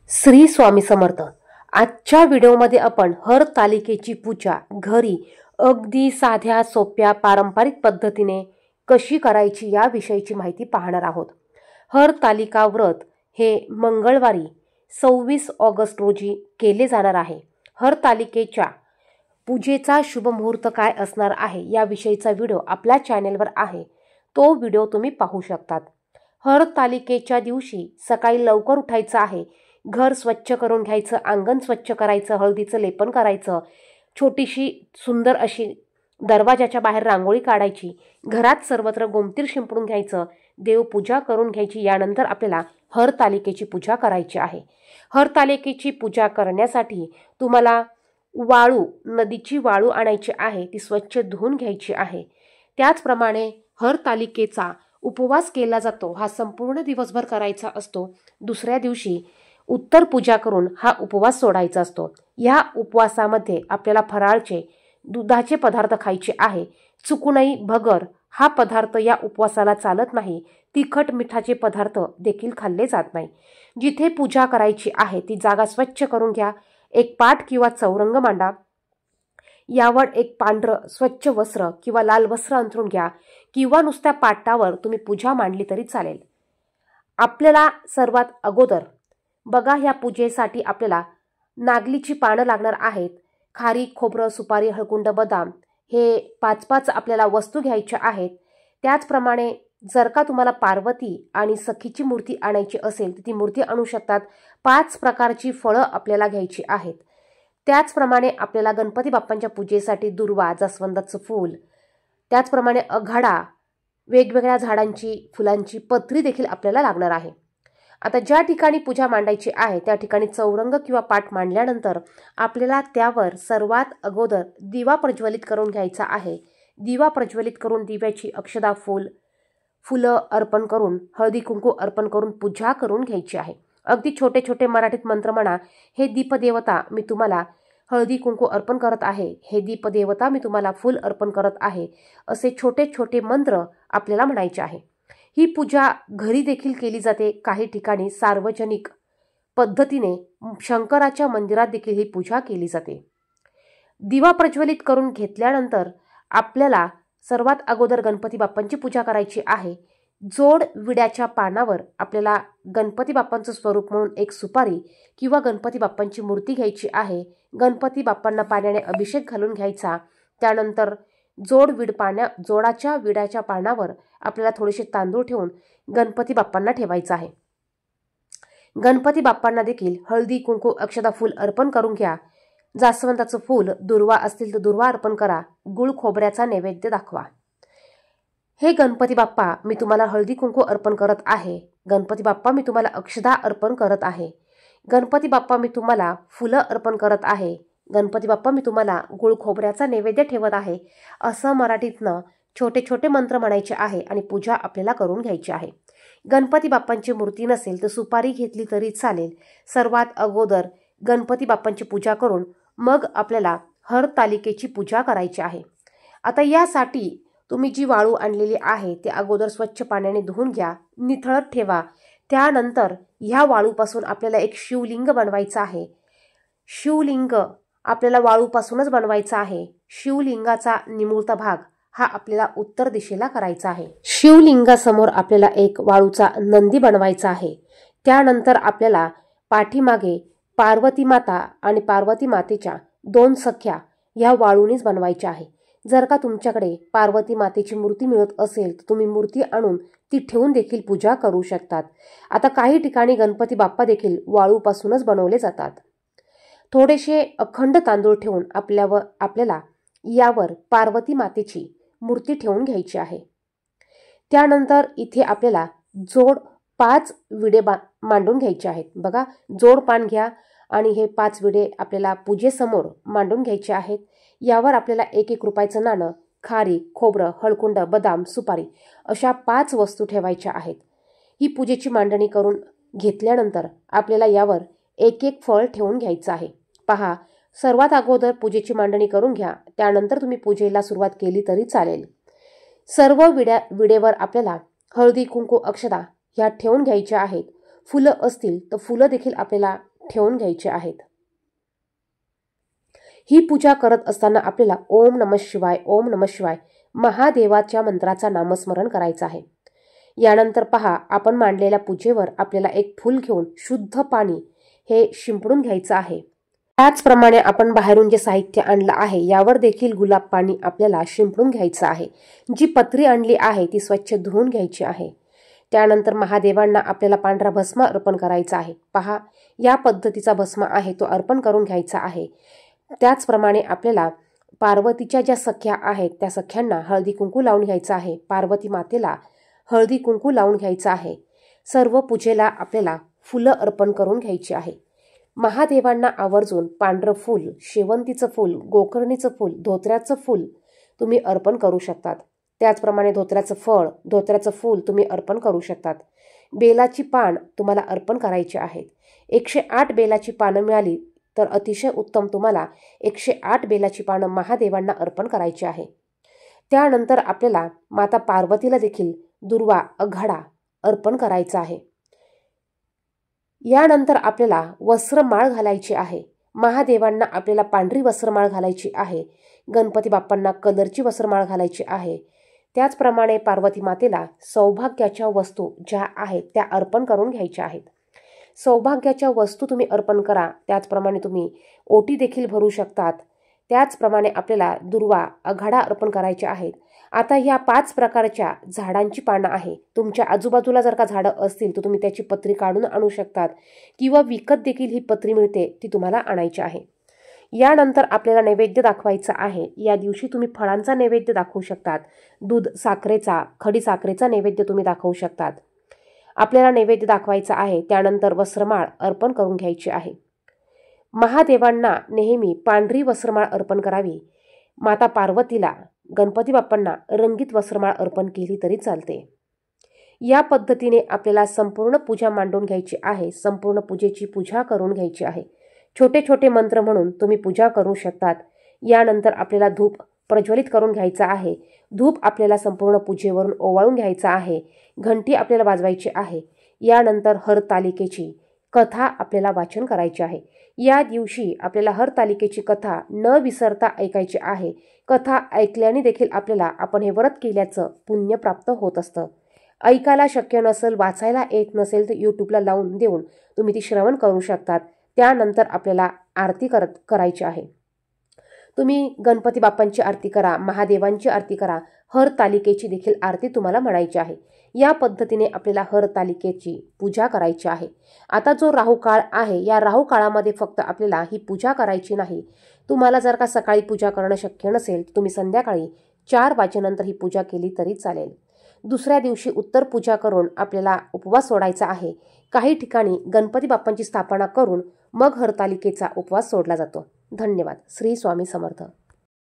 श्री स्वामी समर्थ। आजच्या व्हिडिओमध्ये आपण हरतालिकेची पूजा घरी अगदी साध्या सोप्या पारंपरिक पद्धतीने कशी करायची या विषयीची माहिती पाहणार आहोत। हरतालिका व्रत हे मंगळवारी 26 ऑगस्ट रोजी केले जाणार आहे। हरतालिकेच्या पूजेचा शुभ मुहूर्त काय असणार आहे या विषयीचा व्हिडिओ आपल्या चॅनेलवर आहे, तो व्हिडिओ तुम्ही पाहू शकतात। हरतालिकेच्या दिवशी सकाळी लवकर उठायचं आहे, घर स्वच्छ करून घ्यायचं, अंगण स्वच्छ करायचं, हळदीचं लेपन करायचं, छोटीशी सुंदर अशी दरवाजाच्या बाहेर रांगोळी काढायची, घरात सर्वत्र गोमतीर शिंपडून घ्यायचं, देवपूजा करून घ्यायची। यानंतर आपल्याला हरतालिकेची पूजा करायची आहे। हरतालिकेची पूजा करण्यासाठी तुम्हाला वाळू, नदीची वाळू आणायची आहे, ती स्वच्छ धुवून घ्यायची आहे। त्याचप्रमाणे हरतालिकेचा उपवास केला जातो, हा संपूर्ण दिवसभर करायचा असतो। दुसऱ्या दिवशी उत्तर पूजा करून हा उपवास सोडायचा असतो। या उपवासामध्ये आपल्याला फराळचे दुधाचे पदार्थ खायचे आहे। चुकूनही भगर हा पदार्थ या उपवासाला चालत नाही। तिखट मिठाचे पदार्थ देखील खाल्ले जात नाही। जिथे पूजा करायची आहे ती जागा स्वच्छ करून घ्या। एक पाट किंवा चौरंग मांडा, यावर एक पांढरं स्वच्छ वस्त्र किंवा लाल वस्त्र अंथरून घ्या, किंवा नुसत्या पाटावर तुम्ही पूजा मांडली तरी चालेल। आपल्याला सर्वात अगोदर बघा, ह्या पूजेसाठी आपल्याला नागलीची पानं लागणार आहेत। खारी, खोबरं, सुपारी, हळकुंड, बदाम हे 5-5 आपल्याला वस्तू घ्यायच्या आहेत। त्याचप्रमाणे जर का तुम्हाला पार्वती आणि सखीची मूर्ती आणायची असेल तर ती मूर्ती आणू शकतात। 5 प्रकारची फळं आपल्याला घ्यायची आहेत। त्याचप्रमाणे आपल्याला गणपती बाप्पांच्या पूजेसाठी दुर्वा, जास्वंदाचं फूल, त्याचप्रमाणे आघाडा, वेगवेगळ्या झाडांची फुलांची पत्री देखील आपल्याला लागणार आहे। आता ज्या ठिकाणी पूजा मांडायची आहे त्या ठिकाणी चौरंग किंवा पाट मांडल्यानंतर आपल्याला त्यावर सर्वात अगोदर दिवा प्रज्वलित करून घ्यायचा आहे। दिवा प्रज्वलित करून दिव्याची अक्षदा, फुलं अर्पण करून, हळदी कुंकू अर्पण करून पूजा करून घ्यायची आहे। अगदी छोटे छोटे मराठीत मंत्र म्हणा, हे दीपदेवता मी तुम्हाला हळदी कुंकू अर्पण करत आहे, हे दीपदेवता मी तुम्हाला फूल अर्पण करत आहे, असे छोटे छोटे मंत्र आपल्याला म्हणायचे आहे। ही पूजा घरी देखील केली जाते, काही ठिकाणी सार्वजनिक पद्धतीने शंकराच्या मंदिरात देखील ही पूजा केली जाते। दिवा प्रज्वलित करून घेतल्यानंतर आपल्याला सर्वात अगोदर गणपती बाप्पांची पूजा करायची आहे। जोड विड्याच्या पानावर आपल्याला गणपती बाप्पांचं स्वरूप म्हणून एक सुपारी किंवा गणपती बाप्पांची मूर्ती घ्यायची आहे। गणपती बाप्पांना पाण्याने अभिषेक घालून घ्यायचा। त्यानंतर जोडाच्या विड्याच्या पानावर आपल्याला थोडेसे तांदूळ ठेवून गणपती बाप्पांना ठेवायचं आहे। गणपती बाप्पांना देखील हळदी कुंकू, अक्षदा, फूल अर्पण करून घ्या। जास्वंदाचं फूल, दुर्वा असतील तर दुर्वा अर्पण करा। गुळ खोबऱ्याचा नैवेद्य दाखवा। हे गणपती बाप्पा मी तुम्हाला हळदी कुंकू अर्पण करत आहे, गणपती बाप्पा मी तुम्हाला अक्षदा अर्पण करत आहे, गणपती बाप्पा मी तुम्हाला फुलं अर्पण करत आहे, गणपती बाप्पा मी तुम्हाला गुळ खोबऱ्याचा नैवेद्य ठेवत आहे, असं मराठीतनं छोटे छोटे मंत्र म्हणायचे आहे आणि पूजा आपल्याला करून घ्यायची आहे। गणपती बाप्पांची मूर्ती नसेल तर सुपारी घेतली तरी चालेल। सर्वात अगोदर गणपती बाप्पांची पूजा करून मग आपल्याला हरतालिकेची पूजा करायची आहे। आता यासाठी तुम्ही जी वाळू आणलेली आहे ते अगोदर स्वच्छ पाण्याने धुवून घ्या, निथळत ठेवा। त्यानंतर ह्या वाळूपासून आपल्याला एक शिवलिंग बनवायचं आहे। शिवलिंग आपल्याला वाळूपासूनच बनवायचा आहे। शिवलिंगाचा निमुळता भाग हा आपल्याला उत्तर दिशेला करायचा आहे। शिवलिंगासमोर आपल्याला एक वाळूचा नंदी बनवायचा आहे। त्यानंतर आपल्याला पाठीमागे पार्वती माता आणि पार्वती मातेच्या 2 सख्या ह्या वाळूनीच बनवायच्या आहे। जर का तुमच्याकडे पार्वती मातेची मूर्ती मिळत असेल तर तुम्ही मूर्ती आणून ती ठेवून देखील पूजा करू शकतात। आता काही ठिकाणी गणपती बाप्पा देखील वाळूपासूनच बनवले जातात। थोडेसे अखंड तांदूळ ठेवून आपल्याला यावर पार्वती मातेची मूर्ती ठेवून घ्यायची आहे। त्यानंतर इथे आपल्याला जोड 5 विडे मांडून घ्यायचे आहेत। बघा, जोड पान घ्या आणि हे 5 विडे आपल्याला पूजेसमोर मांडून घ्यायचे आहेत। यावर आपल्याला 1-1 रुपयाचं नाणं, खारी, खोबरं, हळकुंड, बदाम, सुपारी अशा 5 वस्तू ठेवायच्या आहेत। ही पूजेची मांडणी करून घेतल्यानंतर आपल्याला यावर 1-1 फळ ठेवून घ्यायचं आहे। पहा, सर्वात अगोदर पूजेची मांडणी करून घ्या, त्यानंतर तुम्ही पूजेला सुरुवात केली तरी चालेल। सर्व विडेवर आपल्याला हळदी कुंकू, अक्षदा ह्या ठेवून घ्यायच्या आहेत। फुलं असतील तर फुलं देखील आपल्याला ठेवून घ्यायचे आहेत. ही पूजा करत असताना आपल्याला ओम नमः शिवाय, ओम नमः शिवाय महादेवाच्या मंत्राचा नामस्मरण करायचं आहे. यानंतर पहा, आपण मांडलेल्या पूजेवर आपल्याला एक फूल घेऊन शुद्ध पाणी हे शिंपडून घ्यायचं आहे. त्याचप्रमाणे आपण बाहेरून जे साहित्य आणलं आहे यावर देखील गुलाब पाणी आपल्याला शिंपडून घ्यायचं आहे. जी पत्री आणली आहे ती स्वच्छ धुवून घ्यायची आहे. त्यानंतर महादेवांना आपल्याला पांढरा भस्म अर्पण करायचा आहे. पहा, या पद्धतीचा भस्म आहे तो अर्पण करून घ्यायचा आहे. त्याचप्रमाणे आपल्याला पार्वतीच्या ज्या सख्या आहेत त्या सख्यांना हळदी कुंकू लावून घ्यायचं आहे. पार्वती मातेला हळदी कुंकू लावून घ्यायचं आहे. सर्व पूजेला आपल्याला फुलं अर्पण करून घ्यायची आहे. महादेवांना आवर्जून पांढरं फूल, शेवंतीचं फूल, गोकर्णीचं फूल, धोत्र्याचं फूल तुम्ही अर्पण करू शकतात. त्याचप्रमाणे धोत्र्याचं फळ, धोत्र्याचं फूल तुम्ही अर्पण करू शकतात. बेलाची पान तुम्हाला अर्पण करायची आहेत. 108 बेलाची पानं मिळाली तर अतिशय उत्तम. तुम्हाला 108 बेलाची पानं महादेवांना अर्पण करायची आहे. त्यानंतर आपल्याला माता पार्वतीला देखील दुर्वा आघाडा अर्पण करायचा आहे. यानंतर आपल्याला वस्त्रमाळ घालायची आहे. महादेवांना आपल्याला पांढरी वस्त्रमाळ घालायची आहे. गणपती बाप्पांना कलरची वस्त्रमाळ घालायची आहे. त्याचप्रमाणे पार्वती मातेला सौभाग्याच्या वस्तू ज्या आहेत त्या अर्पण करून घ्यायच्या आहेत. सौभाग्याच्या वस्तू तुम्ही अर्पण करा. त्याचप्रमाणे तुम्ही ओटी देखील भरू शकतात. त्याचप्रमाणे आपल्याला दुर्वा आघाडा अर्पण करायचे आहेत. आता ह्या 5 प्रकारच्या झाडांची पानं आहे. तुमच्या आजूबाजूला जर का झाडं असतील तर तुम्ही त्याची पत्री काढून आणू शकतात किंवा विकत देखील ही पत्री मिळते ती तुम्हाला आणायची आहे. यानंतर आपल्याला नैवेद्य दाखवायचा आहे. या दिवशी तुम्ही फळांचा नैवेद्य दाखवू शकतात. दूध, साखरेचा, खडी साखरेचा नैवेद्य तुम्ही दाखवू शकतात. आपल्याला नैवेद्य दाखवायचा आहे. त्यानंतर वस्त्रमाळ अर्पण करून घ्यायची आहे. महादेवांना नेहमी पांढरी वस्त्रमाळ अर्पण करावी. माता पार्वतीला, गणपती बाप्पांना रंगीत वस्त्रमाळ अर्पण केली तरी चालते. या पद्धतीने आपल्याला संपूर्ण पूजा मांडून घ्यायची आहे. संपूर्ण पूजेची पूजा करून घ्यायची आहे. छोटे छोटे मंत्र म्हणून तुम्ही पूजा करू शकतात. यानंतर आपल्याला धूप प्रज्वलित करून घ्यायचा आहे. धूप आपल्याला संपूर्ण पूजेवरून ओवाळून घ्यायचा आहे. घंटी आपल्याला वाजवायची आहे. यानंतर हरतालिकेची कथा आपल्याला वाचन करायचे आहे. या दिवशी आपल्याला हरतालिकेची कथा न विसरता ऐकायची आहे. कथा ऐकल्याने देखील आपल्याला आपण हे व्रत केल्याचं पुण्य प्राप्त होत असतं. ऐकायला शक्य नसेल, वाचायला येत नसेल तर यूट्यूबला लावून देऊन तुम्ही ती श्रवण करू शकतात. त्यानंतर आपल्याला आरती करायची आहे. तुम्ही गणपती बाप्पांची आरती करा, महादेवांची आरती करा, हरतालिकेची देखील आरती तुम्हाला म्हणायची आहे. या पद्धतीने आपल्याला हरतालिकेची पूजा करायची आहे. आता जो राहू काळ आहे या राहू काळामध्ये फक्त आपल्याला ही पूजा करायची नाही. तुम्हाला जर का सकाळी पूजा करणं शक्य नसेल तर तुम्ही संध्याकाळी 4 वाजेनंतर ही पूजा केली तरी चालेल. दुसऱ्या दिवशी उत्तर पूजा करून आपल्याला उपवास सोडायचा आहे. काही ठिकाणी गणपती बाप्पांची स्थापना करून मग हरतालिकेचा उपवास सोडला जातो. धन्यवाद. श्री स्वामी समर्थ.